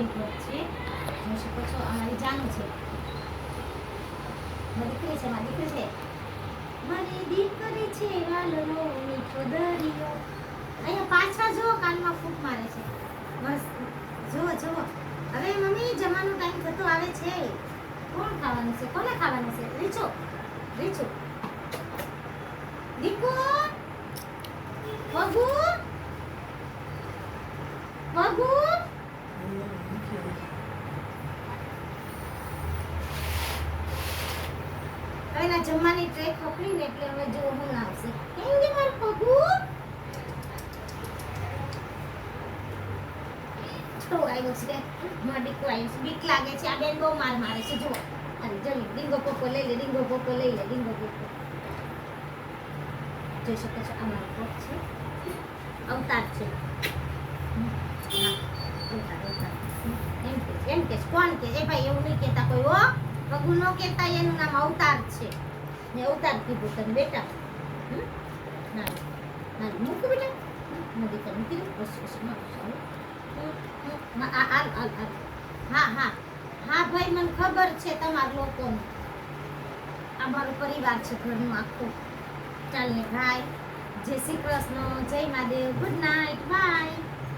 બેન ઘર છે. જોઈ શકો છો અમારી જાનું છે. મારી દીકરી છે, મારી દીકરી છે, મારી દીકરી છે વાલનો મીઠો દરિયો. અહીંયા પાછા જો કાનમાં ફૂંક મારે છે. બસ જુઓ જુઓ. હવે મમ્મી જમવાનો ટાઈમ થતો આવે છે. કોણ ખાવાનું છે? કોને ખાવાનું છે? રીચો રીચો દીકુ વગુ વગુ. હવે ના જમવાની ટ્રે ખોખડી ને એટલે હવે જો હું આવશે. કેમ કે મારું પગુ તો આવ્યો છે. મડીકો આવ્યો છે. બીક લાગે છે. આ બેન બહુ માર મારે છે. જુઓ અરે જલ્દી ડીંગો પોપો લઈ લે, ડીંગો પોપો લઈ લે, ડીંગો પોપો. જોઈ શકો છો આ મારો પગ છે. અવતાર છે. હા અવતાર અવતાર એમ કે કોણ કે? એ ભાઈ એવું નહીં કહેતા કોઈ હો. પગુ નો કહેતા, એનું નામ અવતાર છે. ને અવતાર કીધું તને બેટા. ના ના મૂક બેટા. નદી તો મૂકી દે. બસ બસ હા હા હા ભાઈ, મને ખબર છે તમારા લોકોનું. અમારો પરિવાર છે ઘરનું આખું. ચાલ ને ભાઈ, જય શ્રી કૃષ્ણ, જય મહાદેવ, ગુડ નાઇટ, બાય.